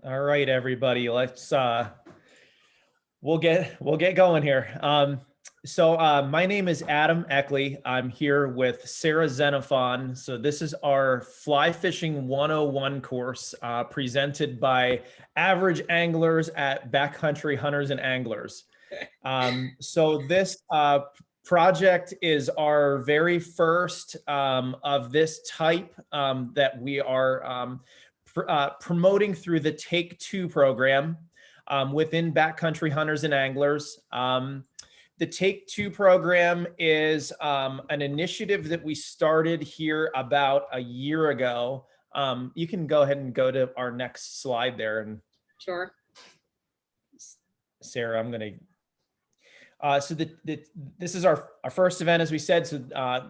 All right, everybody, let's we'll get going here. My name is Adam Eckley. I'm here with Sarah Xenophon. So this is our Fly Fishing 101 course presented by average anglers at Backcountry Hunters and Anglers. This project is our very first of this type that we are promoting through the Take Two program within Backcountry Hunters and Anglers. The Take Two program is an initiative that we started here about a year ago. You can go ahead and go to our next slide there. And sure. Sarah, I'm going to this is our first event, as we said. So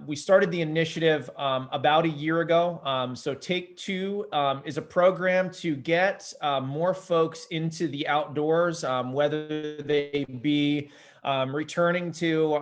we started the initiative about a year ago. So Take Two is a program to get more folks into the outdoors, whether they be returning to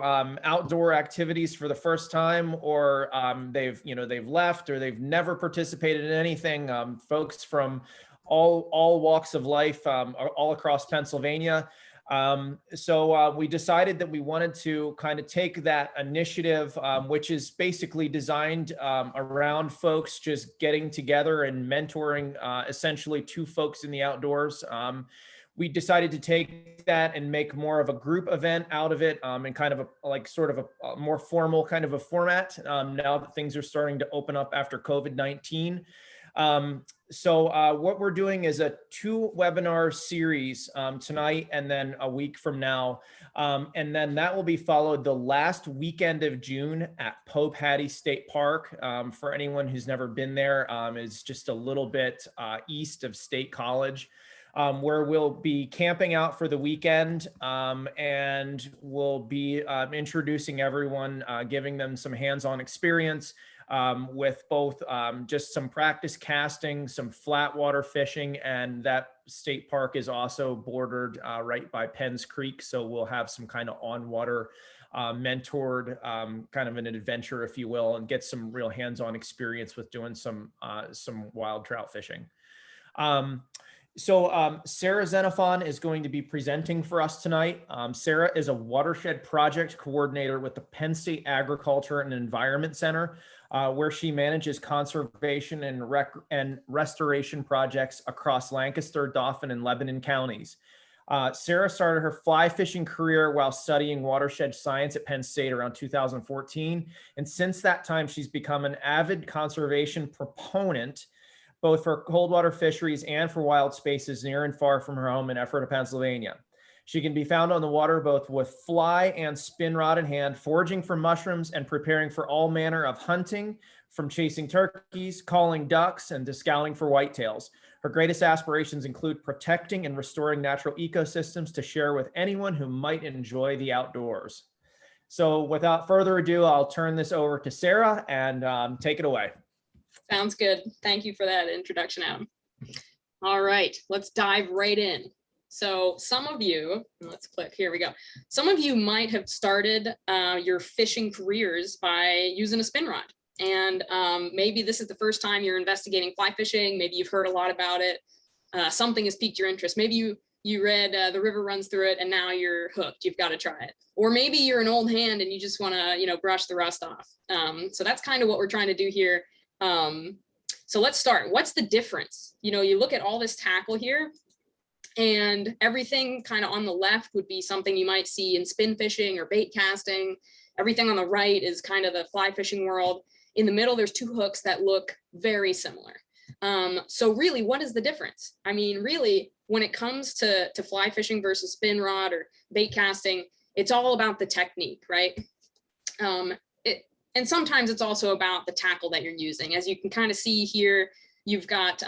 outdoor activities for the first time, or they've left, or they've never participated in anything. Folks from all walks of life, all across Pennsylvania. We decided that we wanted to kind of take that initiative, which is basically designed around folks just getting together and mentoring essentially two folks in the outdoors. We decided to take that and make more of a group event out of it, and kind of a more formal kind of a format now that things are starting to open up after COVID-19. What we're doing is a 2-webinar series tonight and then a week from now. And then that will be followed the last weekend of June at PA BHA State Park. For anyone who's never been there, it's just a little bit east of State College, where we'll be camping out for the weekend, and we'll be introducing everyone, giving them some hands-on experience with both just some practice casting, some flat water fishing, and that state park is also bordered right by Penns Creek. So we'll have some kind of on-water mentored kind of an adventure, if you will, and get some real hands-on experience with doing some wild trout fishing. Sarah Xenophon is going to be presenting for us tonight. Sarah is a watershed project coordinator with the Penn State Agriculture and Environment Center, where she manages conservation and restoration projects across Lancaster, Dauphin, and Lebanon counties. Sarah started her fly fishing career while studying watershed science at Penn State around 2014. And since that time, she's become an avid conservation proponent, both for cold water fisheries and for wild spaces near and far from her home in Ephrata, Pennsylvania. She can be found on the water both with fly and spin rod in hand, foraging for mushrooms and preparing for all manner of hunting, from chasing turkeys, calling ducks, and to scouting for whitetails. Her greatest aspirations include protecting and restoring natural ecosystems to share with anyone who might enjoy the outdoors. So without further ado, I'll turn this over to Sarah and take it away. Sounds good. Thank you for that introduction, Adam. All right, let's dive right in. So some of you, let's click, here we go. Some of you might have started your fishing careers by using a spin rod. And maybe this is the first time you're investigating fly fishing. Maybe you've heard a lot about it. Something has piqued your interest. Maybe you read The River Runs Through It and now you're hooked. You've got to try it. Or maybe you're an old hand and you just want to, brush the rust off. So that's kind of what we're trying to do here. So let's start. What's the difference? You look at all this tackle here, and everything kind of on the left would be something you might see in spin fishing or bait casting. Everything on the right is kind of the fly fishing world. In the middle, there's 2 hooks that look very similar. So really, what is the difference? I mean, really, when it comes to fly fishing versus spin rod or bait casting, it's all about the technique, right? And sometimes it's also about the tackle that you're using. As you can kind of see here, you've got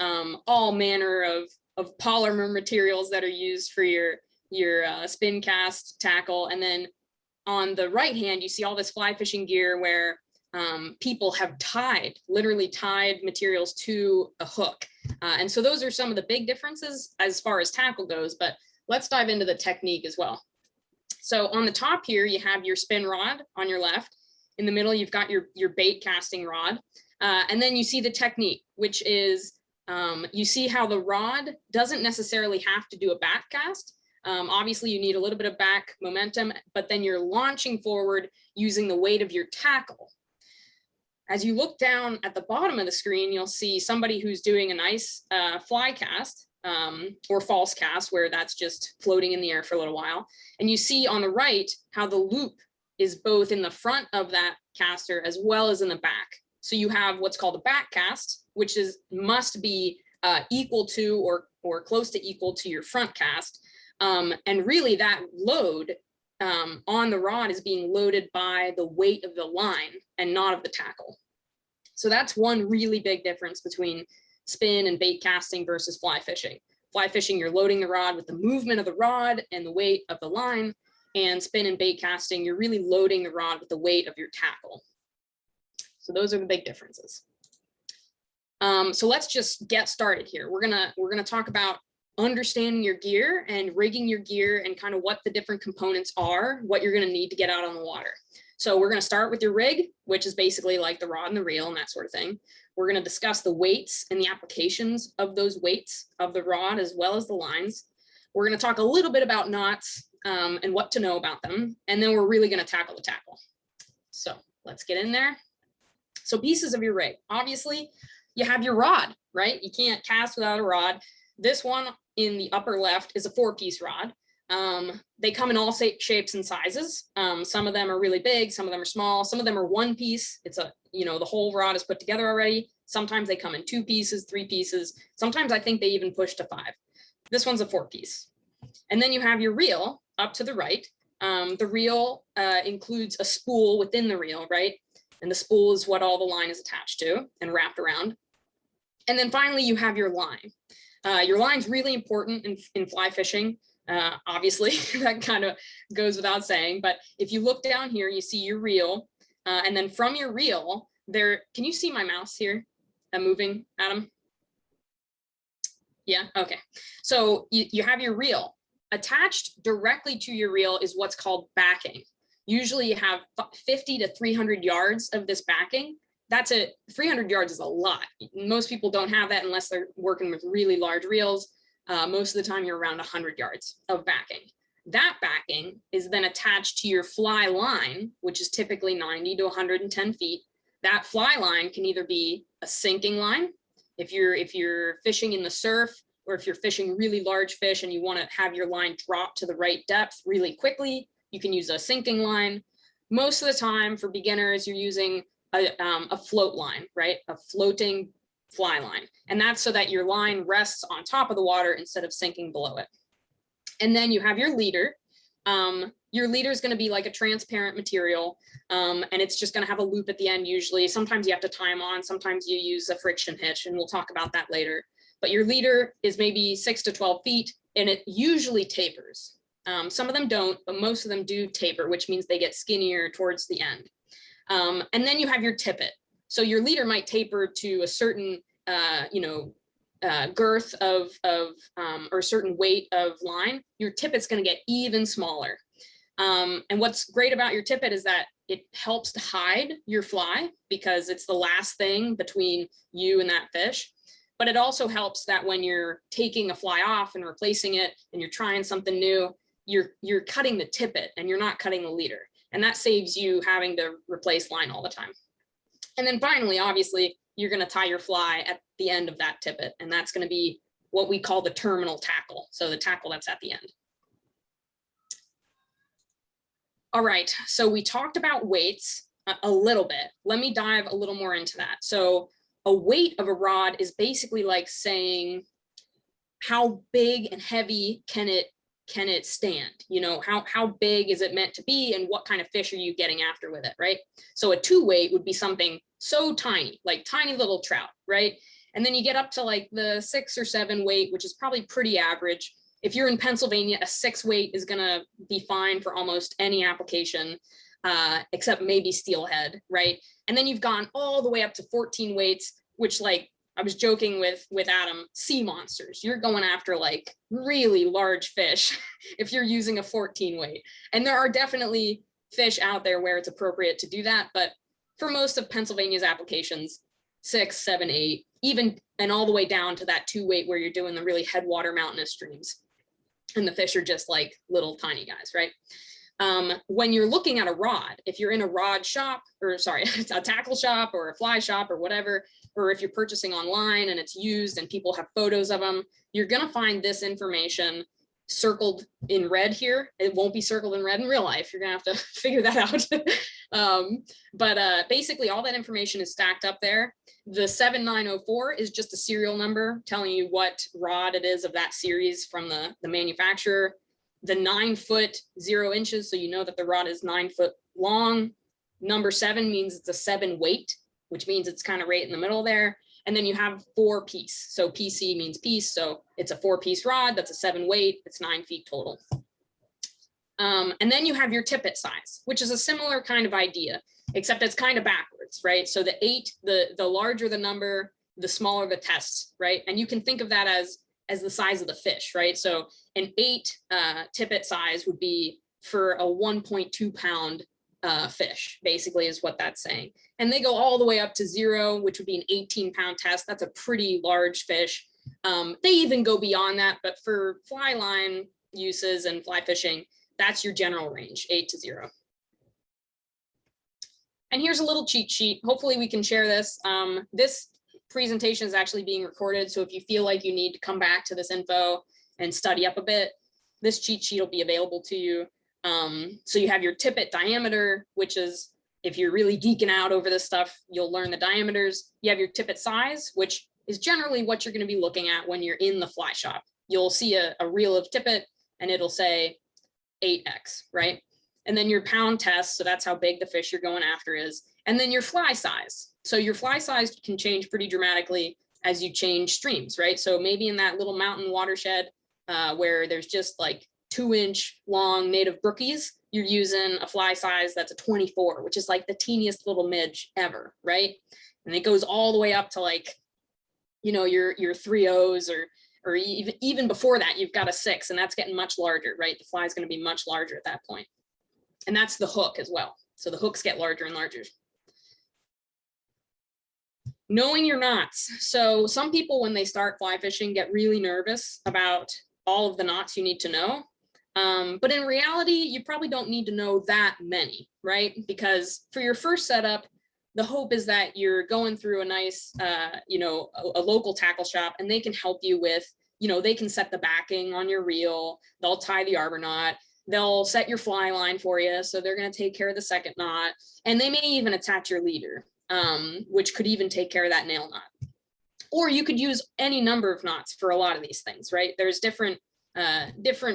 all manner of polymer materials that are used for your spin cast tackle. And then on the right hand, you see all this fly fishing gear where people have literally tied materials to a hook. And so those are some of the big differences as far as tackle goes, but let's dive into the technique as well. So on the top here, you have your spin rod on your left. In the middle, you've got your bait casting rod. And then you see the technique, which is You see how the rod doesn't necessarily have to do a back cast. Obviously, you need a little bit of back momentum, but then you're launching forward using the weight of your tackle. As you look down at the bottom of the screen, you'll see somebody who's doing a nice fly cast or false cast, where that's just floating in the air for a little while. And you see on the right how the loop is both in the front of that caster as well as in the back. So you have what's called a back cast, which must be equal to or close to equal to your front cast. And really that load on the rod is being loaded by the weight of the line and not of the tackle. So that's one really big difference between spin and bait casting versus fly fishing. Fly fishing, you're loading the rod with the movement of the rod and the weight of the line, and spin and bait casting, you're really loading the rod with the weight of your tackle. So those are the big differences. So let's just get started here. We're gonna talk about understanding your gear and rigging your gear and kind of what the different components are, what you're gonna need to get out on the water. So we're gonna start with your rig, which is basically like the rod and the reel and that sort of thing. We're gonna discuss the weights and the applications of those weights of the rod as well as the lines. We're gonna talk a little bit about knots and what to know about them. And then we're really gonna tackle the tackle. So let's get in there. So pieces of your rig, obviously you have your rod, right? You can't cast without a rod. This one in the upper left is a 4-piece rod. They come in all shapes and sizes. Some of them are really big, some of them are small, some of them are 1 piece. It's the whole rod is put together already. Sometimes they come in 2 pieces, 3 pieces. Sometimes I think they even push to 5. This one's a 4-piece. And then you have your reel up to the right. The reel includes a spool within the reel, right? And the spool is what all the line is attached to and wrapped around. And then finally, you have your line. Your line's really important in fly fishing. Obviously, that kind of goes without saying. But if you look down here, you see your reel. And then from your reel, can you see my mouse here moving, Adam? Yeah, okay. So you have your reel. Attached directly to your reel is what's called backing. Usually you have 50 to 300 yards of this backing. 300 yards is a lot. Most people don't have that unless they're working with really large reels. Most of the time you're around 100 yards of backing. That backing is then attached to your fly line, which is typically 90 to 110 feet. That fly line can either be a sinking line, if you're fishing in the surf, or if you're fishing really large fish and you want to have your line drop to the right depth really quickly, you can use a sinking line. Most of the time for beginners, you're using a float line, right? A floating fly line. And that's so that your line rests on top of the water instead of sinking below it. And then you have your leader. Your leader is going to be like a transparent material, and it's just going to have a loop at the end usually. Sometimes you have to tie them on, sometimes you use a friction hitch, and we'll talk about that later. But your leader is maybe 6 to 12 feet, and it usually tapers. Some of them don't, but most of them do taper, which means they get skinnier towards the end. And then you have your tippet. So your leader might taper to a certain, girth of or a certain weight of line. Your tippet's going to get even smaller. And what's great about your tippet is that it helps to hide your fly because it's the last thing between you and that fish. But it also helps that when you're taking a fly off and replacing it and you're trying something new, you're cutting the tippet and you're not cutting the leader. And that saves you having to replace line all the time. And then finally, obviously, you're going to tie your fly at the end of that tippet. And that's going to be what we call the terminal tackle. So the tackle that's at the end. All right, so we talked about weights a little bit. Let me dive a little more into that. So a weight of a rod is basically like saying how big and heavy can it stand? You know, how big is it meant to be and what kind of fish are you getting after with it, right? So a 2 weight would be something so tiny, like tiny little trout, right? And then you get up to like the 6 or 7 weight, which is probably pretty average. If you're in Pennsylvania, a 6 weight is gonna be fine for almost any application, except maybe steelhead, right? And then you've gone all the way up to 14 weights, which, like I was joking with Adam, sea monsters. You're going after like really large fish if you're using a 14 weight. And there are definitely fish out there where it's appropriate to do that. But for most of Pennsylvania's applications, 6, 7, 8, even, and all the way down to that 2 weight where you're doing the really headwater mountainous streams. And the fish are just like little tiny guys, right? When you're looking at a rod, if you're in a rod shop, or sorry, a tackle shop or a fly shop or whatever, or if you're purchasing online and it's used and people have photos of them, you're going to find this information circled in red here. It won't be circled in red in real life. You're going to have to figure that out. But basically all that information is stacked up there. The 7904 is just a serial number telling you what rod it is of that series from the manufacturer. The 9 foot 0 inches, so you know that the rod is 9 foot long. Number 7 means it's a 7 weight, which means it's kind of right in the middle there. And then you have 4 piece. So PC means piece. So it's a 4-piece rod. That's a 7 weight. It's 9 feet total. And then you have your tippet size, which is a similar kind of idea, except it's kind of backwards, right? So the 8, the larger the number, the smaller the test, right? And you can think of that as the size of the fish, right? So an 8 tippet size would be for a 1.2 pound fish, basically is what that's saying. And they go all the way up to 0, which would be an 18-pound test. That's a pretty large fish. They even go beyond that, but for fly line uses and fly fishing, that's your general range, 8 to 0. And here's a little cheat sheet. Hopefully we can share this. This presentation is actually being recorded, so if you feel like you need to come back to this info and study up a bit, this cheat sheet will be available to you. So you have your tippet diameter, which is, if you're really geeking out over this stuff, you'll learn the diameters. You have your tippet size, which is generally what you're going to be looking at when you're in the fly shop. You'll see a reel of tippet and it'll say 8x, right? And then your pound test, so that's how big the fish you're going after is. And then your fly size. So your fly size can change pretty dramatically as you change streams, right? So maybe in that little mountain watershed where there's just like 2-inch long native brookies, you're using a fly size that's a 24, which is like the teeniest little midge ever, right? And it goes all the way up to like, you know, your 3.0s or even before that, you've got a 6, and that's getting much larger, right? The fly is going to be much larger at that point. And that's the hook as well. So the hooks get larger and larger. Knowing your knots. So some people, when they start fly fishing, get really nervous about all of the knots you need to know. But in reality, you probably don't need to know that many, right? Because for your first setup, the hope is that you're going through a nice, you know, a local tackle shop, and they can help you with, you know, they can set the backing on your reel, they'll tie the arbor knot, they'll set your fly line for you, so they're going to take care of the second knot, and they may even attach your leader, which could even take care of that nail knot. Or you could use any number of knots for a lot of these things, right? There's different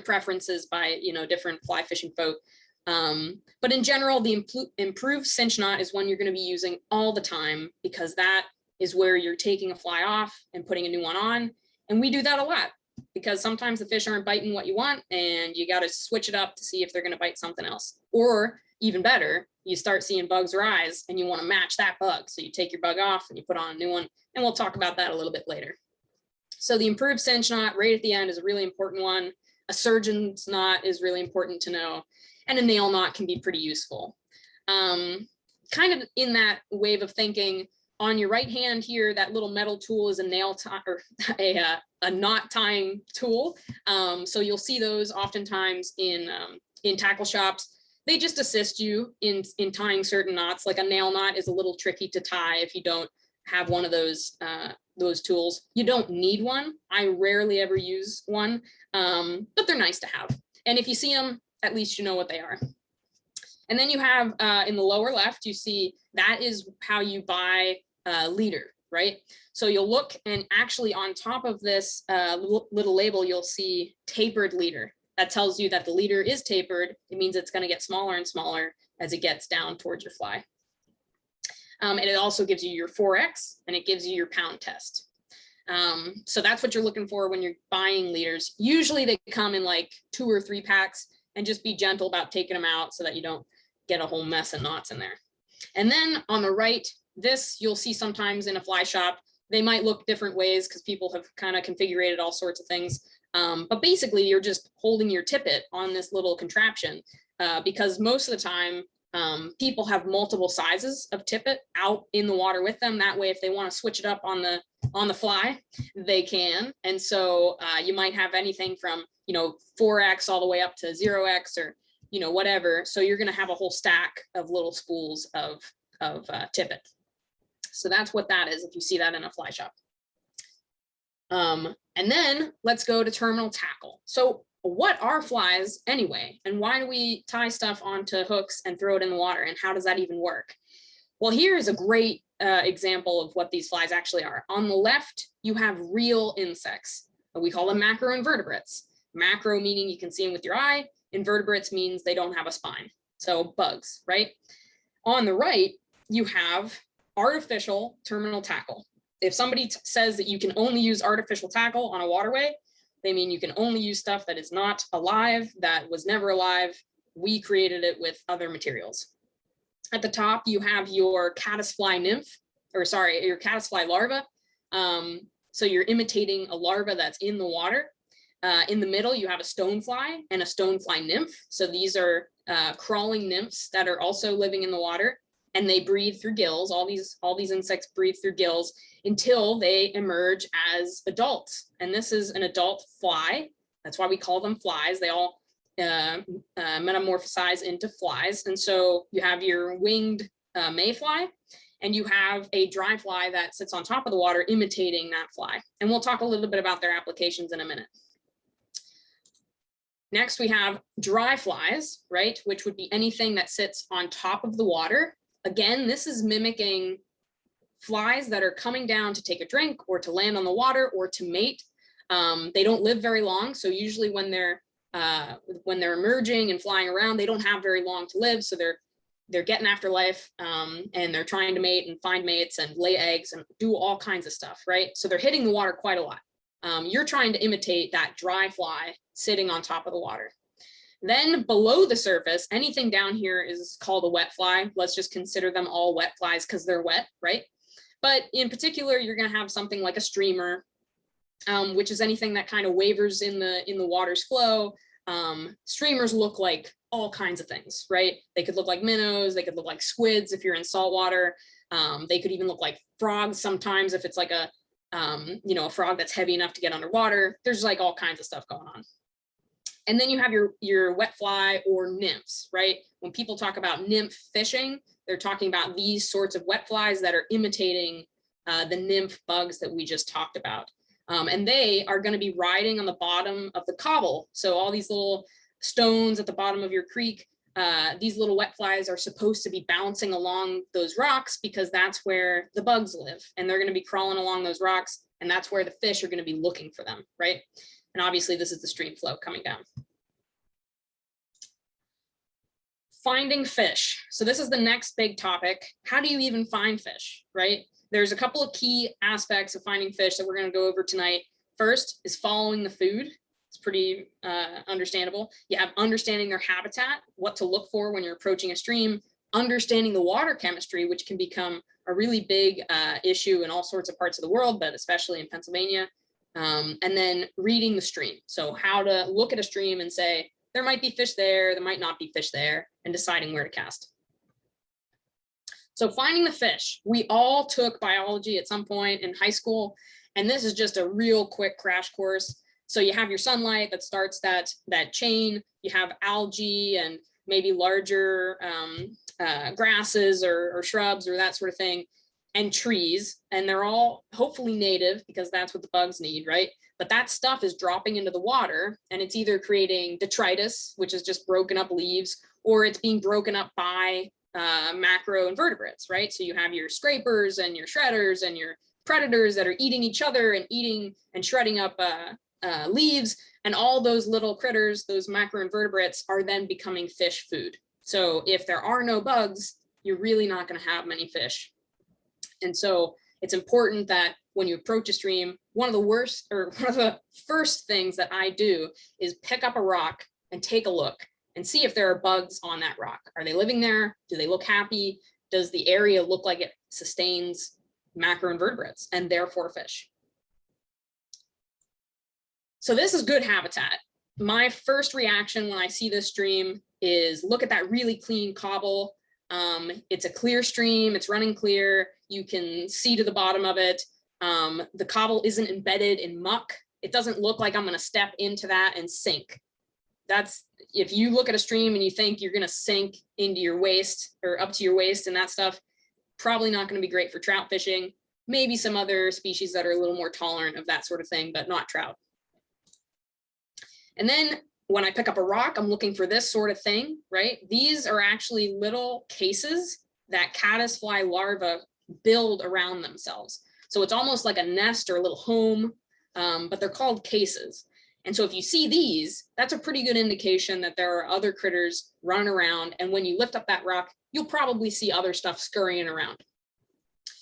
preferences by, you know, different fly fishing folk. But in general, the improved cinch knot is one you're going to be using all the time, because that is where you're taking a fly off and putting a new one on. And we do that a lot because sometimes the fish aren't biting what you want, and you got to switch it up to see if they're going to bite something else. Or even better, you start seeing bugs rise and you want to match that bug. So you take your bug off and you put on a new one, and we'll talk about that a little bit later. So the improved cinch knot right at the end is a really important one. A surgeon's knot is really important to know. And a nail knot can be pretty useful. Kind of in that wave of thinking, on your right hand here, that little metal tool is a nail tie, or a knot tying tool. So you'll see those oftentimes in tackle shops. They just assist you in tying certain knots. Like a nail knot is a little tricky to tie if you don't have one of those tools. You don't need one. I rarely ever use one, but they're nice to have. And if you see them, at least you know what they are. And then you have in the lower left, you see that is how you buy a leader, right? So you'll look, and actually on top of this little label, you'll see tapered leader. That tells you that the leader is tapered. It means it's going to get smaller and smaller as it gets down towards your fly. And it also gives you your 4X, and it gives you your pound test. So that's what you're looking for when you're buying leaders. Usually they come in like 2 or 3 packs, and just be gentle about taking them out so that you don't get a whole mess of knots in there. And then on the right, this you'll see sometimes in a fly shop. They might look different ways because people have kind of configured all sorts of things. But basically you're just holding your tippet on this little contraption because most of the time People have multiple sizes of tippet out in the water with them. That way, if they want to switch it up on the fly, they can. And so you might have anything from, 4X all the way up to 0X or, whatever. So you're going to have a whole stack of little spools of tippet. So that's what that is if you see that in a fly shop. And then let's go to terminal tackle. So what are flies anyway? And why do we tie stuff onto hooks and throw it in the water? And how does that even work? Well, here's a great example of what these flies actually are. On the left, you have real insects. We call them macroinvertebrates. Macro meaning you can see them with your eye. Invertebrates means they don't have a spine. So bugs, right? On the right, you have artificial terminal tackle. If somebody says that you can only use artificial tackle on a waterway, they mean you can only use stuff that is not alive, that was never alive. We created it with other materials. At the top, you have your caddisfly nymph, your caddisfly larva. So you're imitating a larva that's in the water. In the middle, you have a stonefly and a stonefly nymph. So these are crawling nymphs that are also living in the water, and they breathe through gills. All these insects breathe through gills until they emerge as adults. And this is an adult fly. That's why we call them flies. They all metamorphosize into flies. And so you have your winged mayfly, and you have a dry fly that sits on top of the water imitating that fly. And we'll talk a little bit about their applications in a minute. Next, we have dry flies, right? Which would be anything that sits on top of the water. Again, this is mimicking flies that are coming down to take a drink or to land on the water or to mate. They don't live very long. So usually when they're emerging and flying around, they don't have very long to live. So they're getting after life, and they're trying to mate and find mates and lay eggs and do all kinds of stuff, right? So they're hitting the water quite a lot. You're trying to imitate that dry fly sitting on top of the water. Then below the surface, anything down here is called a wet fly. Let's just consider them all wet flies because they're wet, right? But in particular, you're going to have something like a streamer, which is anything that kind of wavers in the water's flow. Streamers look like all kinds of things, right? They could look like minnows. They could look like squids if you're in salt water. They could even look like frogs sometimes if it's like a frog that's heavy enough to get underwater. There's like all kinds of stuff going on. And then you have your wet fly or nymphs, right? When people talk about nymph fishing, they're talking about these sorts of wet flies that are imitating the nymph bugs that we just talked about. And they are going to be riding on the bottom of the cobble. So all these little stones at the bottom of your creek, these little wet flies are supposed to be bouncing along those rocks because that's where the bugs live. And they're going to be crawling along those rocks. And that's where the fish are going to be looking for them, right? And obviously this is the stream flow coming down. Finding fish. So this is the next big topic. How do you even find fish, right? There's a couple of key aspects of finding fish that we're going to go over tonight. First is following the food. It's pretty understandable. You have understanding their habitat, what to look for when you're approaching a stream, understanding the water chemistry, which can become a really big issue in all sorts of parts of the world, but especially in Pennsylvania. And then reading the stream. So how to look at a stream and say, there might be fish there might not be fish there, and deciding where to cast. So finding the fish, we all took biology at some point in high school, and this is just a real quick crash course. So you have your sunlight that starts that chain, you have algae and maybe larger grasses or shrubs or that sort of thing, and trees, and they're all hopefully native because that's what the bugs need, right? But that stuff is dropping into the water, and it's either creating detritus, which is just broken up leaves, or it's being broken up by macroinvertebrates, right? So you have your scrapers and your shredders and your predators that are eating each other and eating and shredding up leaves, and all those little critters, those macroinvertebrates, are then becoming fish food. So if there are no bugs, you're really not going to have many fish. And so it's important that when you approach a stream, one of the first things that I do is pick up a rock and take a look and see if there are bugs on that rock. Are they living there? Do they look happy? Does the area look like it sustains macroinvertebrates and therefore fish? So this is good habitat. My first reaction when I see this stream is look at that really clean cobble. It's a clear stream, it's running clear, you can see to the bottom of it. The cobble isn't embedded in muck. It doesn't look like I'm gonna step into that and sink. That's, if you look at a stream and you think you're gonna sink into your waist or up to your waist and that stuff, probably not gonna be great for trout fishing. Maybe some other species that are a little more tolerant of that sort of thing, but not trout. And then when I pick up a rock, I'm looking for this sort of thing, right? These are actually little cases that caddisfly larvae build around themselves. So it's almost like a nest or a little home, but they're called cases. And so if you see these, that's a pretty good indication that there are other critters running around. And when you lift up that rock, you'll probably see other stuff scurrying around.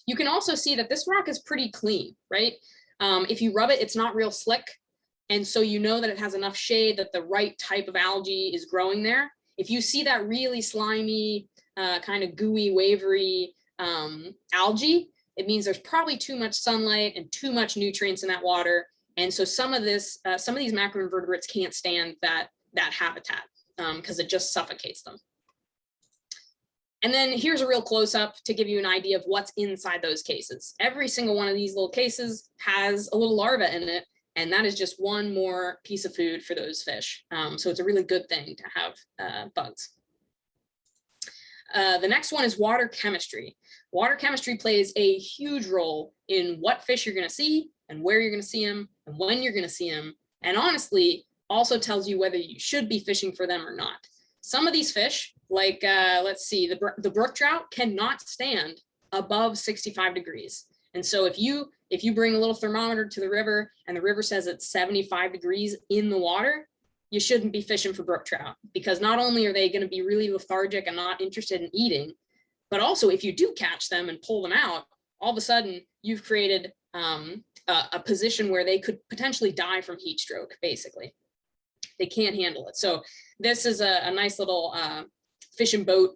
You can also see that this rock is pretty clean, right? If you rub it, it's not real slick. And so you know that it has enough shade that the right type of algae is growing there. If you see that really slimy, kind of gooey, wavery algae, it means there's probably too much sunlight and too much nutrients in that water. And so some of these macroinvertebrates can't stand that habitat because it just suffocates them. And then here's a real close-up to give you an idea of what's inside those cases. Every single one of these little cases has a little larva in it, and that is just one more piece of food for those fish. So it's a really good thing to have bugs. The next one is water chemistry. Water chemistry plays a huge role in what fish you're going to see and where you're going to see them and when you're going to see them. And honestly, also tells you whether you should be fishing for them or not. Some of these fish, like let's see, the brook trout cannot stand above 65 degrees. And so if you bring a little thermometer to the river and the river says it's 75 degrees in the water, you shouldn't be fishing for brook trout, because not only are they going to be really lethargic and not interested in eating, but also if you do catch them and pull them out, all of a sudden you've created a position where they could potentially die from heat stroke, basically. They can't handle it. So this is a nice little fish and boat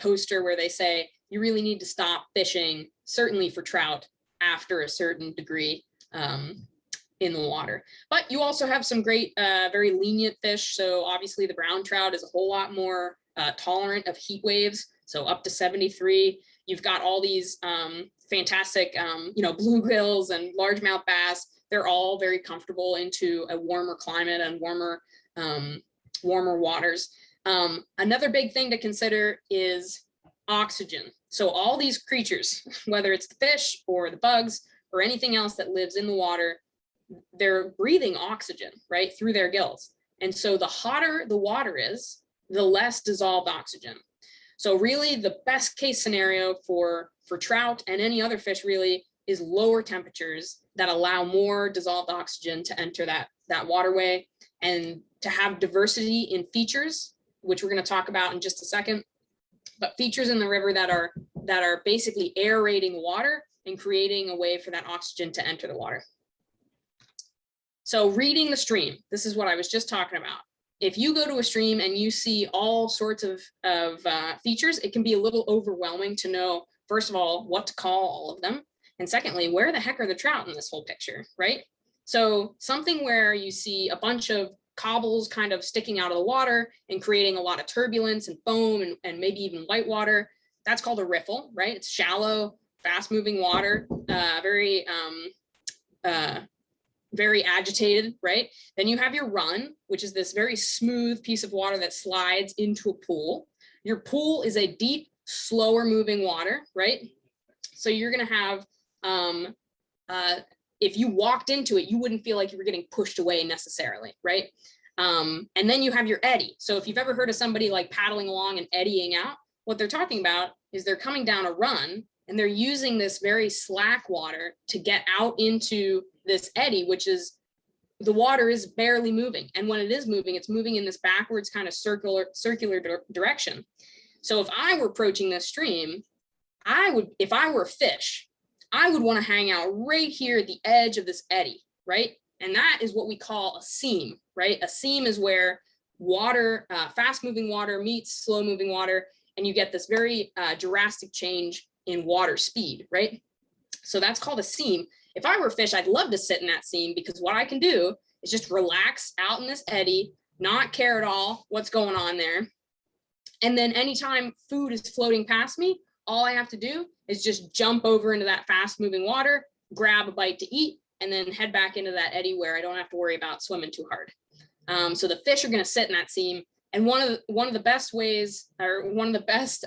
poster where they say you really need to stop fishing, certainly for trout, after a certain degree in the water. But you also have some great, very lenient fish. So obviously the brown trout is a whole lot more tolerant of heat waves. So up to 73. You've got all these fantastic, bluegills and largemouth bass. They're all very comfortable into a warmer climate and warmer waters. Another big thing to consider is oxygen. So all these creatures, whether it's the fish or the bugs or anything else that lives in the water, they're breathing oxygen, right, through their gills. And so the hotter the water is, the less dissolved oxygen. So really the best case scenario for trout and any other fish really is lower temperatures that allow more dissolved oxygen to enter that waterway, and to have diversity in features, which we're going to talk about in just a second, but features in the river that are basically aerating water and creating a way for that oxygen to enter the water. So reading the stream, this is what I was just talking about. If you go to a stream and you see all sorts of features, it can be a little overwhelming to know, first of all, what to call all of them. And secondly, where the heck are the trout in this whole picture, right? So something where you see a bunch of cobbles kind of sticking out of the water and creating a lot of turbulence and foam and maybe even white water, that's called a riffle, right? It's shallow, fast moving water, very agitated, right? Then you have your run, which is this very smooth piece of water that slides into a pool. Your pool is a deep, slower moving water, right? So you're going to have, if you walked into it, you wouldn't feel like you were getting pushed away necessarily, right? And then you have your eddy. So if you've ever heard of somebody like paddling along and eddying out, what they're talking about is they're coming down a run and they're using this very slack water to get out into this eddy, which is, the water is barely moving. And when it is moving, it's moving in this backwards kind of circular direction. So if I were approaching this stream, if I were a fish, I would want to hang out right here at the edge of this eddy, right? And that is what we call a seam, right? A seam is where water, fast moving water meets slow moving water, and you get this very drastic change in water speed, right? So that's called a seam. If I were a fish, I'd love to sit in that seam, because what I can do is just relax out in this eddy, not care at all what's going on there. And then anytime food is floating past me, all I have to do is just jump over into that fast moving water, grab a bite to eat, and then head back into that eddy where I don't have to worry about swimming too hard. So the fish are going to sit in that seam. And one of the best ways, or one of the best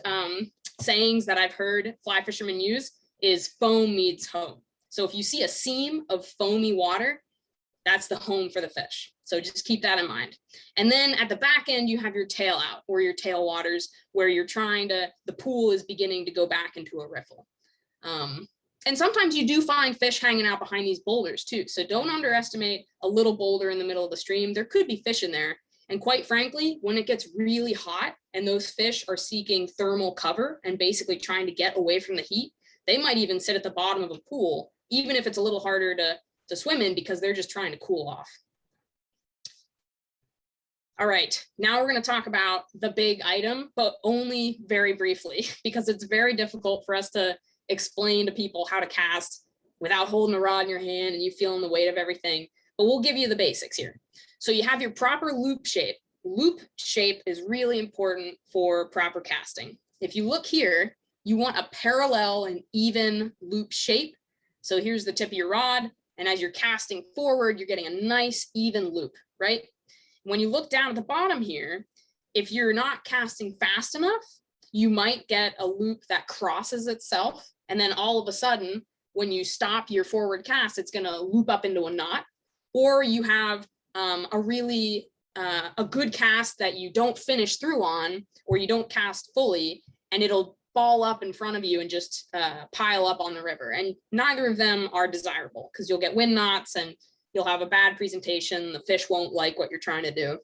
sayings that I've heard fly fishermen use is foam meets home. So if you see a seam of foamy water, that's the home for the fish. So just keep that in mind. And then at the back end, you have your tail out, or your tail waters, where you're the pool is beginning to go back into a riffle. And sometimes you do find fish hanging out behind these boulders too. So don't underestimate a little boulder in the middle of the stream. There could be fish in there. And quite frankly, when it gets really hot and those fish are seeking thermal cover and basically trying to get away from the heat, they might even sit at the bottom of a pool, even if it's a little harder to swim in, because they're just trying to cool off. All right, now we're going to talk about the big item, but only very briefly, because it's very difficult for us to explain to people how to cast without holding a rod in your hand and you feeling the weight of everything. But we'll give you the basics here. So you have your proper loop shape. Loop shape is really important for proper casting. If you look here, you want a parallel and even loop shape. So here's the tip of your rod, and as you're casting forward, you're getting a nice even loop, right? When you look down at the bottom here, if you're not casting fast enough, you might get a loop that crosses itself. And then all of a sudden, when you stop your forward cast, it's going to loop up into a knot. Or you have a good cast that you don't finish through on, or you don't cast fully, and it'll ball up in front of you and just pile up on the river. And neither of them are desirable, because you'll get wind knots and you'll have a bad presentation. The fish won't like what you're trying to do.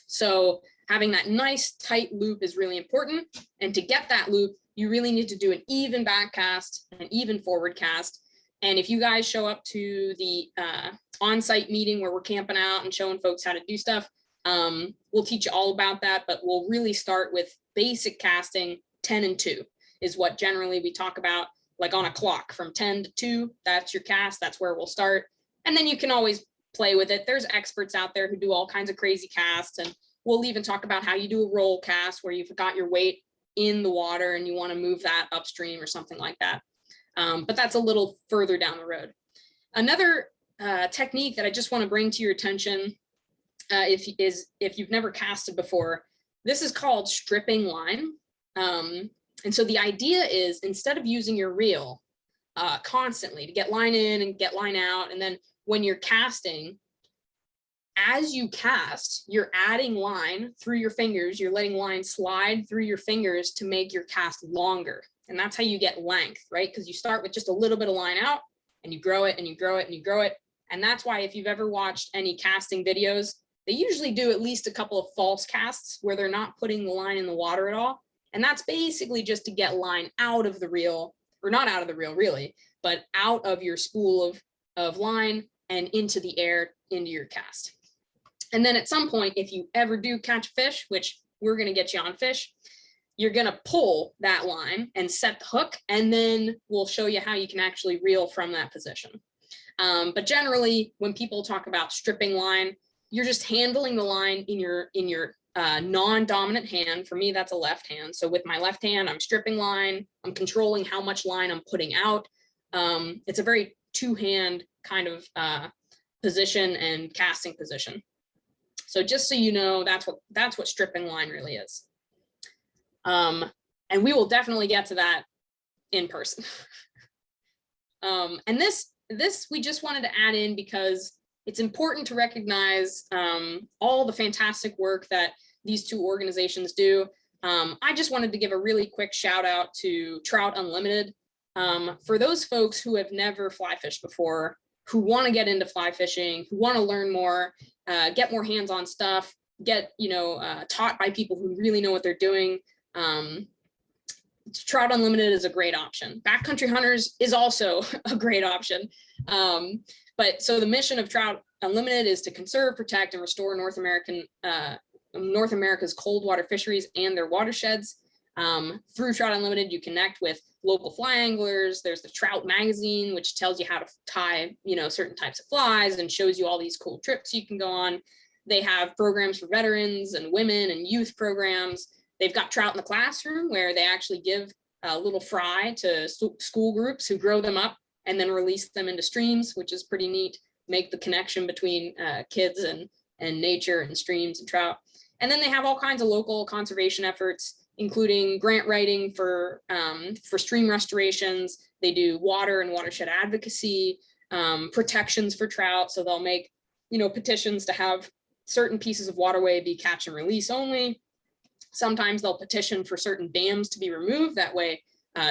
So having that nice tight loop is really important. And to get that loop, you really need to do an even back cast, an even forward cast. And if you guys show up to the on-site meeting where we're camping out and showing folks how to do stuff, we'll teach you all about that, but we'll really start with basic casting. 10 and 2 is what generally we talk about, like on a clock, from 10 to 2, that's your cast, that's where we'll start. And then you can always play with it. There's experts out there who do all kinds of crazy casts, and we'll even talk about how you do a roll cast where you've got your weight in the water and you want to move that upstream or something like that. But that's a little further down the road. Another technique that I just want to bring to your attention if you've never casted before, this is called stripping line. And so the idea is, instead of using your reel constantly to get line in and get line out, and then when you're casting, as you cast, you're adding line through your fingers, you're letting line slide through your fingers to make your cast longer. And that's how you get length, right? Because you start with just a little bit of line out and you grow it and you grow it and you grow it. And that's why if you've ever watched any casting videos, they usually do at least a couple of false casts where they're not putting the line in the water at all. And that's basically just to get line out of the reel, or not out of the reel really, but out of your spool of line and into the air, into your cast. And then at some point, if you ever do catch fish, which we're going to get you on fish, you're going to pull that line and set the hook, and then we'll show you how you can actually reel from that position. But generally, when people talk about stripping line, you're just handling the line in your non-dominant hand. For me, that's a left hand. So with my left hand, I'm stripping line. I'm controlling how much line I'm putting out. It's a very two-hand kind of position and casting position. So just so you know, that's what stripping line really is. And we will definitely get to that in person. And this we just wanted to add in because it's important to recognize all the fantastic work that these two organizations do. I just wanted to give a really quick shout out to Trout Unlimited. For those folks who have never fly fished before, who want to get into fly fishing, who want to learn more, get more hands-on stuff, get taught by people who really know what they're doing. Trout Unlimited is a great option. Backcountry Hunters is also a great option. But so the mission of Trout Unlimited is to conserve, protect, and restore North America's cold water fisheries and their watersheds. Through Trout Unlimited, you connect with local fly anglers. There's the Trout magazine, which tells you how to tie, certain types of flies and shows you all these cool trips you can go on. They have programs for veterans and women and youth programs. They've got trout in the classroom where they actually give a little fry to school groups who grow them up and then release them into streams, which is pretty neat. Make the connection between kids and nature and streams and trout. And then they have all kinds of local conservation efforts, including grant writing for stream restorations. They do water and watershed advocacy, protections for trout. So they'll make, petitions to have certain pieces of waterway be catch and release only. Sometimes they'll petition for certain dams to be removed. That way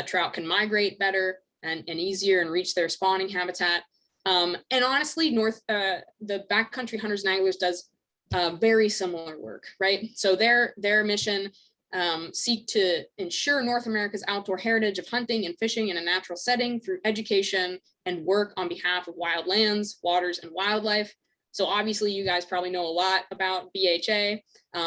trout can migrate better and easier and reach their spawning habitat. And honestly, the Backcountry Hunters and Anglers does very similar work, right? So their mission seek to ensure North America's outdoor heritage of hunting and fishing in a natural setting through education and work on behalf of wild lands, waters, and wildlife. So obviously you guys probably know a lot about BHA,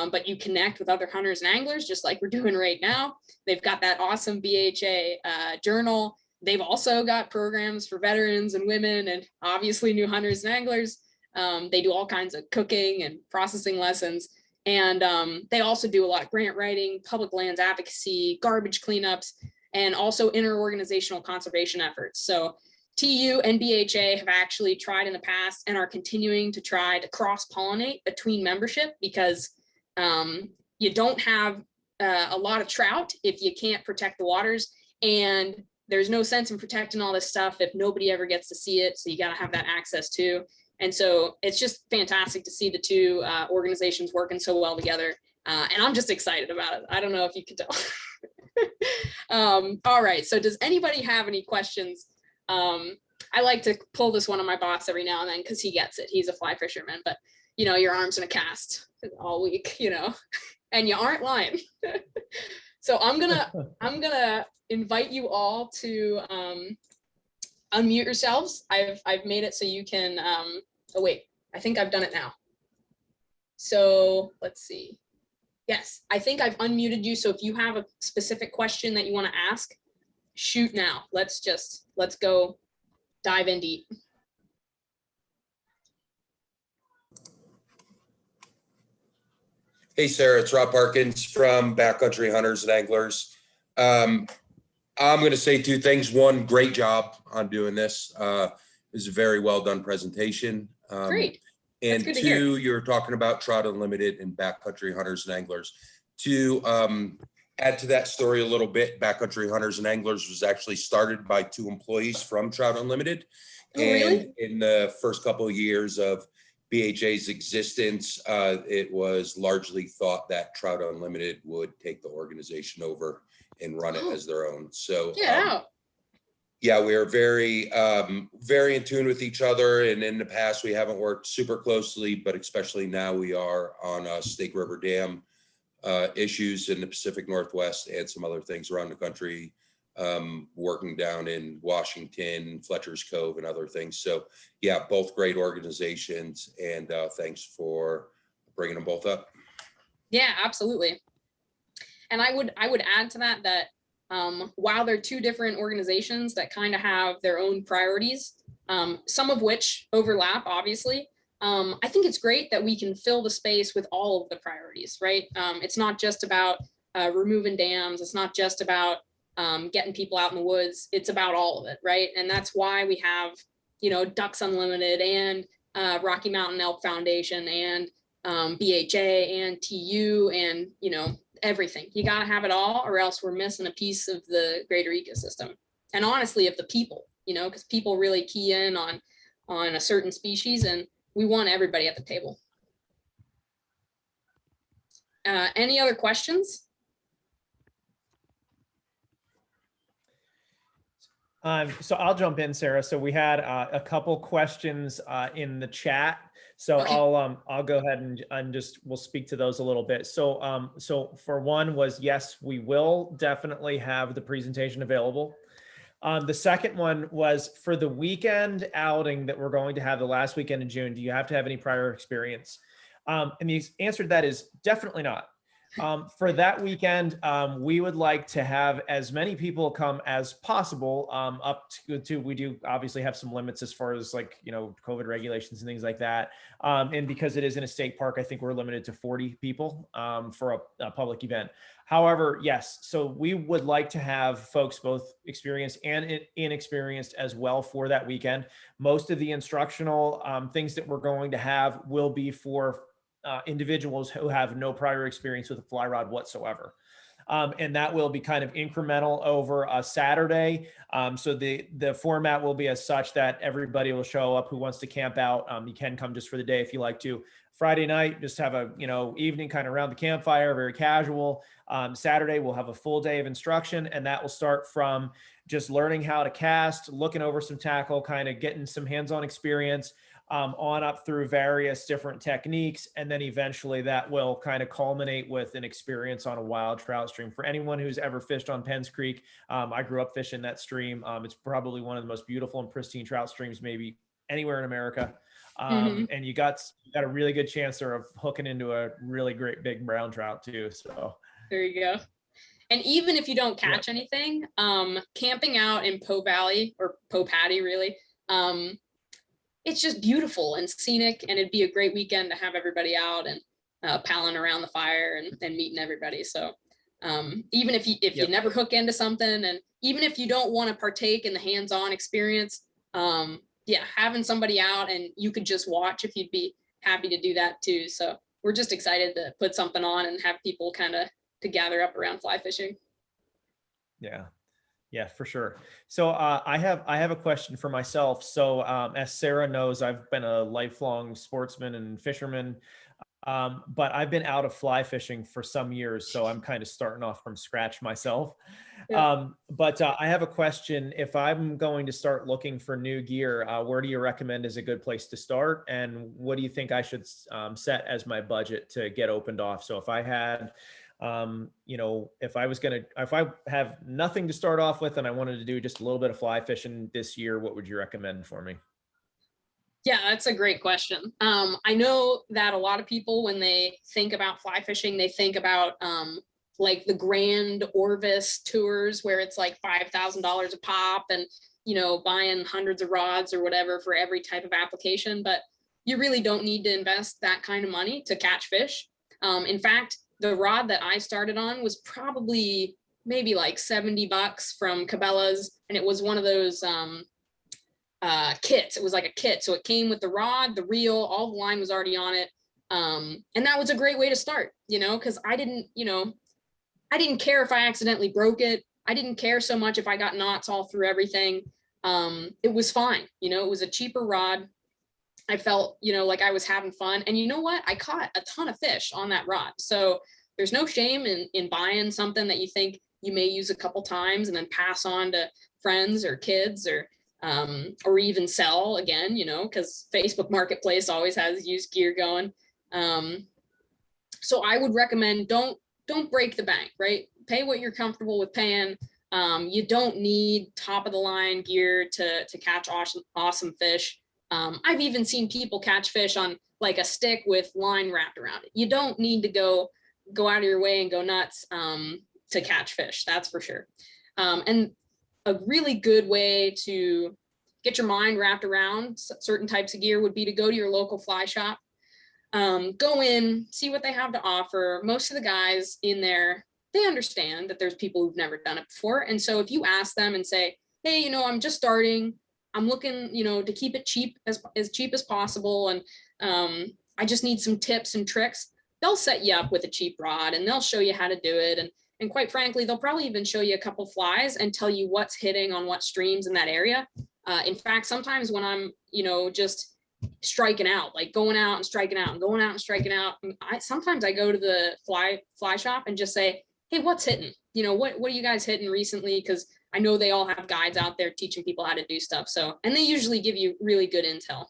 but you connect with other hunters and anglers just like we're doing right now. They've got that awesome BHA journal. They've also got programs for veterans and women and obviously new hunters and anglers. They do all kinds of cooking and processing lessons. And they also do a lot of grant writing, public lands advocacy, garbage cleanups, and also interorganizational conservation efforts. So TU and BHA have actually tried in the past and are continuing to try to cross-pollinate between membership because you don't have a lot of trout if you can't protect the waters. And there's no sense in protecting all this stuff if nobody ever gets to see it. So you got to have that access too. And so it's just fantastic to see the two organizations working so well together. And I'm just excited about it. I don't know if you can tell. All right. So does anybody have any questions? I like to pull this one on my boss every now and then because he gets it. He's a fly fisherman, but your arm's in a cast all week, and you aren't lying. So I'm gonna invite you all to unmute yourselves. I've made it so you can, oh wait, I think I've done it now. So let's see. Yes, I think I've unmuted you. So if you have a specific question that you want to ask, shoot now. Let's go dive in deep. Hey, Sarah, it's Rob Parkins from Backcountry Hunters and Anglers. I'm going to say two things. One, great job on doing this. It was a very well done presentation. Great. And two, you're talking about Trout Unlimited and Backcountry Hunters and Anglers. To add to that story a little bit, Backcountry Hunters and Anglers was actually started by 2 employees from Trout Unlimited. Oh, really? And in the first couple of years of BHA's existence, it was largely thought that Trout Unlimited would take the organization over and run it as their own. So yeah, we are very in tune with each other. And in the past, we haven't worked super closely, but especially now we are on Snake River Dam issues in the Pacific Northwest and some other things around the country, working down in Washington, Fletcher's Cove and other things. So yeah, both great organizations, and thanks for bringing them both up. Yeah, absolutely. And I would add to that while they're 2 different organizations that kind of have their own priorities, some of which overlap, obviously, I think it's great that we can fill the space with all of the priorities, right? It's not just about removing dams. It's not just about getting people out in the woods. It's about all of it, right? And that's why we have, Ducks Unlimited and Rocky Mountain Elk Foundation and BHA and TU and, everything. You got to have it all, or else we're missing a piece of the greater ecosystem. And honestly, of the people, because people really key in on a certain species, and we want everybody at the table. Any other questions? So I'll jump in, Sarah. So we had a couple questions in the chat. So okay. I'll go ahead and we'll speak to those a little bit. So so for one was, yes, we will definitely have the presentation available. The second one was for the weekend outing that we're going to have the last weekend in June. Do you have to have any prior experience? And the answer to that is definitely not. For that weekend, we would like to have as many people come as possible. Up to we do obviously have some limits as far as like, you know, COVID regulations and things like that. And because it is in a state park, I think we're limited to 40 people for a public event. However, yes, so we would like to have folks both experienced and inexperienced as well for that weekend. Most of the instructional things that we're going to have will be for individuals who have no prior experience with a fly rod whatsoever. And that will be kind of incremental over a Saturday. So the format will be as such that everybody will show up who wants to camp out. You can come just for the day if you like to. Friday night, just have a, you know, evening kind of around the campfire, very casual. Saturday, we'll have a full day of instruction, and that will start from just learning how to cast, looking over some tackle, kind of getting some hands-on experience, on up through various different techniques. And then eventually that will kind of culminate with an experience on a wild trout stream. For anyone who's ever fished on Penns Creek, I grew up fishing that stream. It's probably one of the most beautiful and pristine trout streams maybe anywhere in America. And you got a really good chance there of hooking into a really great big brown trout too. So there you go. And even if you don't catch anything, camping out in Poe Valley or Poe Patty really, it's just beautiful and scenic, and it'd be a great weekend to have everybody out and palling around the fire and meeting everybody. So even if you never hook into something, and even if you don't want to partake in the hands-on experience, having somebody out and you could just watch, if you'd be happy to do that too. So we're just excited to put something on and have people kind of to gather up around fly fishing. Yeah, for sure. So I have a question for myself. So as Sarah knows, I've been a lifelong sportsman and fisherman, but I've been out of fly fishing for some years. So I'm kind of starting off from scratch myself. But I have a question. If I'm going to start looking for new gear, where do you recommend is a good place to start? And what do you think I should set as my budget to get opened off? So if I had if I have nothing to start off with and I wanted to do just a little bit of fly fishing this year, what would you recommend for me? Yeah, that's a great question. I know that a lot of people, when they think about fly fishing, they think about like the grand Orvis tours where it's like $5,000 a pop and, buying hundreds of rods or whatever for every type of application. But you really don't need to invest that kind of money to catch fish. In fact, the rod that I started on was probably maybe like $70 from Cabela's. And it was one of those kits. It was like a kit. So it came with the rod, the reel, all the line was already on it. And that was a great way to start, because I didn't care if I accidentally broke it. I didn't care so much if I got knots all through everything. It was fine. It was a cheaper rod. I felt, like I was having fun. And you know what? I caught a ton of fish on that rod. So there's no shame in buying something that you think you may use a couple times and then pass on to friends or kids or even sell again, because Facebook Marketplace always has used gear going. So I would recommend don't break the bank, right? Pay what you're comfortable with paying. You don't need top of the line gear to catch awesome fish. I've even seen people catch fish on like a stick with line wrapped around it. You don't need to go out of your way and go nuts to catch fish, that's for sure. And a really good way to get your mind wrapped around certain types of gear would be to go to your local fly shop. Go in, see what they have to offer. Most of the guys in there, they understand that there's people who've never done it before. And so if you ask them and say, hey, I'm just starting, I'm looking, to keep it cheap as possible. And I just need some tips and tricks. They'll set you up with a cheap rod and they'll show you how to do it. And quite frankly, they'll probably even show you a couple flies and tell you what's hitting on what streams in that area. In fact, sometimes when I'm, just striking out, like going out and striking out and going out and striking out, sometimes I go to the fly shop and just say, hey, what's hitting? What are you guys hitting recently? Because I know they all have guides out there teaching people how to do stuff. So, and they usually give you really good intel.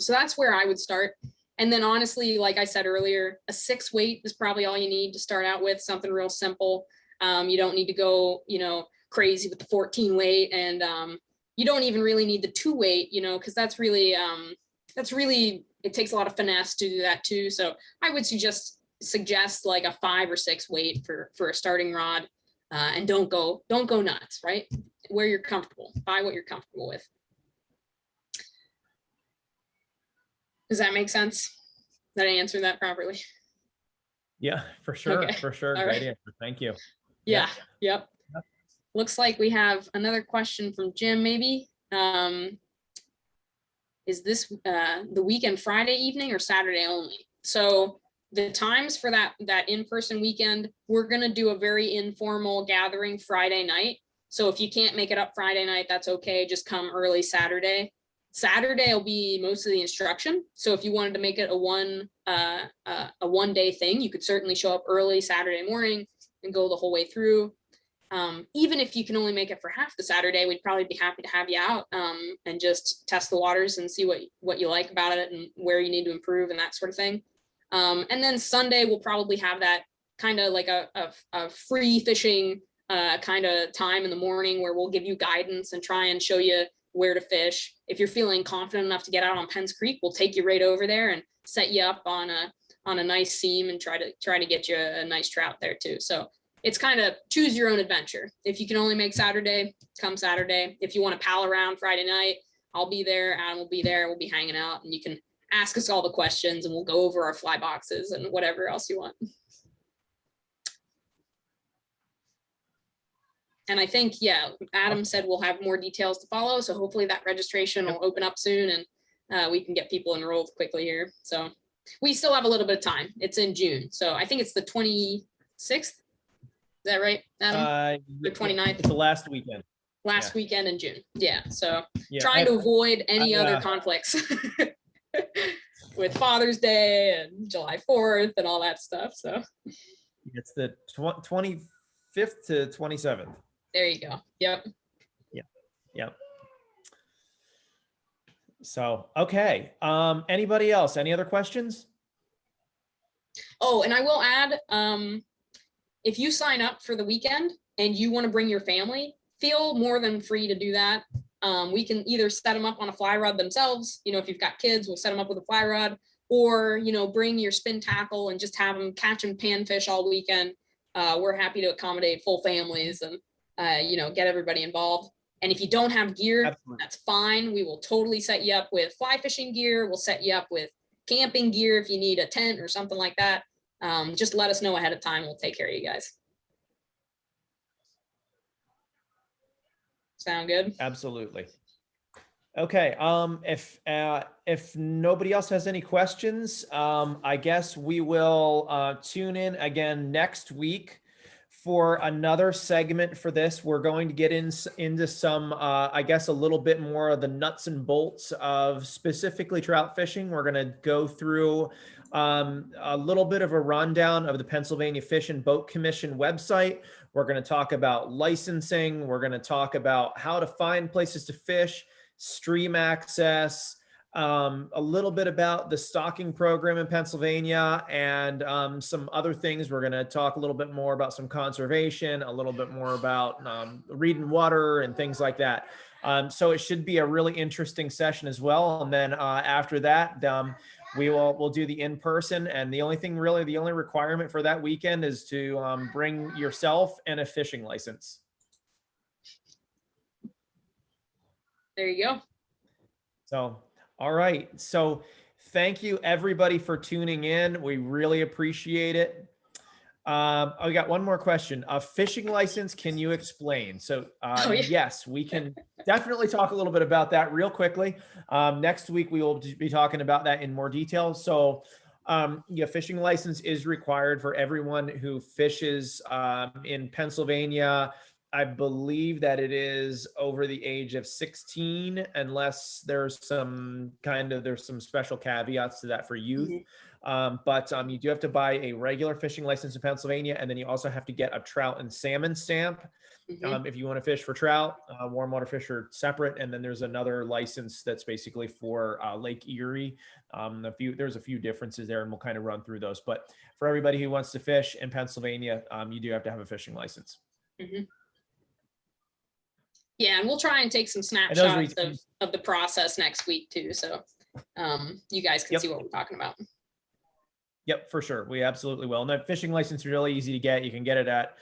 So that's where I would start. And then honestly, like I said earlier, a 6 weight is probably all you need to start out with, something real simple. You don't need to go, crazy with the 14 weight. And you don't even really need the 2 weight, because that's really, it takes a lot of finesse to do that too. So I would suggest suggest like a 5 or 6 weight for a starting rod, and don't go nuts, right? Where you're comfortable, buy what you're comfortable with. Does that make sense? Did I answer that properly? Yeah, for sure. Okay. For sure. All Great right. answer. Thank you. Yeah. Yep. Looks like we have another question from Jim, maybe. Is this the weekend Friday evening or Saturday only? So the times for that in-person weekend, we're gonna do a very informal gathering Friday night. So if you can't make it up Friday night, that's okay. Just come early Saturday. Saturday will be most of the instruction. So if you wanted to make it a one day thing, you could certainly show up early Saturday morning and go the whole way through. Even if you can only make it for half the Saturday, we'd probably be happy to have you out and just test the waters and see what you like about it and where you need to improve and that sort of thing. And then Sunday, we'll probably have that kind of like a free fishing kind of time in the morning where we'll give you guidance and try and show you where to fish. If you're feeling confident enough to get out on Penns Creek, we'll take you right over there and set you up on a nice seam and try to get you a nice trout there too. So it's kind of choose your own adventure. If you can only make Saturday, come Saturday. If you want to pal around Friday night, I'll be there, Adam will be there, we'll be hanging out, and you can ask us all the questions and we'll go over our fly boxes and whatever else you want. And I think, yeah, Adam said we'll have more details to follow. So hopefully that registration will open up soon and we can get people enrolled quickly here. So we still have a little bit of time. It's in June. So I think it's the 26th. Is that right, Adam? The 29th? It's the last weekend. Last weekend in June. Yeah. So Yeah, trying to avoid any other conflicts with Father's Day and July 4th and all that stuff. So it's the 25th to 27th. There you go. Yep. Yep. So, okay. Anybody else? Any other questions? Oh, and I will add, if you sign up for the weekend and you want to bring your family, feel more than free to do that. We can either set them up on a fly rod themselves. You know, if you've got kids, we'll set them up with a fly rod, or, you know, bring your spin tackle and just have them catch and panfish all weekend. We're happy to accommodate full families and, you know, get everybody involved. And if you don't have gear, Absolutely. That's fine. We will totally set you up with fly fishing gear. We'll set you up with camping gear if you need a tent or something like that. Just let us know ahead of time. We'll take care of you guys. Sound good? Absolutely. Okay. If nobody else has any questions, I guess we will tune in again next week for another segment for this. We're going to get into some, I guess, a little bit more of the nuts and bolts of specifically trout fishing. We're going to go through a little bit of a rundown of the Pennsylvania Fish and Boat Commission website. We're going to talk about licensing. We're going to talk about how to find places to fish, stream access, a little bit about the stocking program in Pennsylvania, and some other things. We're going to talk a little bit more about some conservation, a little bit more about reading water and things like that. So it should be a really interesting session as well. And then after that, we'll do the in-person, and the only requirement for that weekend is to bring yourself and a fishing license. There you go. So, all right. So thank you everybody for tuning in. We really appreciate it. I got one more question. A fishing license, can you explain? So yes, we can definitely talk a little bit about that real quickly. Next week, we will be talking about that in more detail. So yeah, fishing license is required for everyone who fishes in Pennsylvania. I believe that it is over the age of 16, unless there's some special caveats to that for youth. Mm-hmm. But you do have to buy a regular fishing license in Pennsylvania, and then you also have to get a trout and salmon stamp. Mm-hmm. If you want to fish for trout. Warm water fish are separate, and then there's another license that's basically for Lake Erie. There's a few differences there, and we'll kind of run through those. But for everybody who wants to fish in Pennsylvania, you do have to have a fishing license. Mm-hmm. Yeah, and we'll try and take some snapshots of the process next week too, so you guys can see what we're talking about. Yep, for sure. We absolutely will. And that fishing license is really easy to get. You can get it at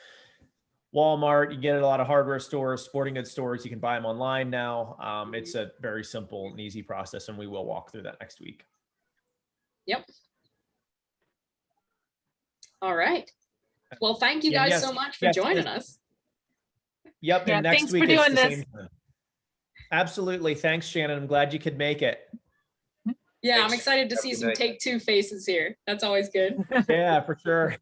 Walmart. You get it at a lot of hardware stores, sporting goods stores. You can buy them online now. It's a very simple and easy process, and we will walk through that next week. Yep. All right. Well, thank you Yeah, guys yes, so much for yes, joining yes. us. Yep. Yeah, And next thanks week for it's doing the this. same time. Absolutely. Thanks, Shannon. I'm glad you could make it. Yeah, I'm Thanks. excited to Have a see good some night. take two faces here. That's always good. Yeah, for sure.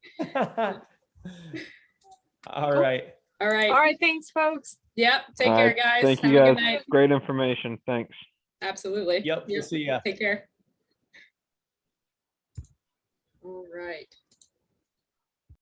All right. All All right. right, thanks, folks. Yep. Take All care, right, guys. thank Have you a good guys. night. Great information. Thanks. Absolutely. Yep. We'll see ya. Take care. All right.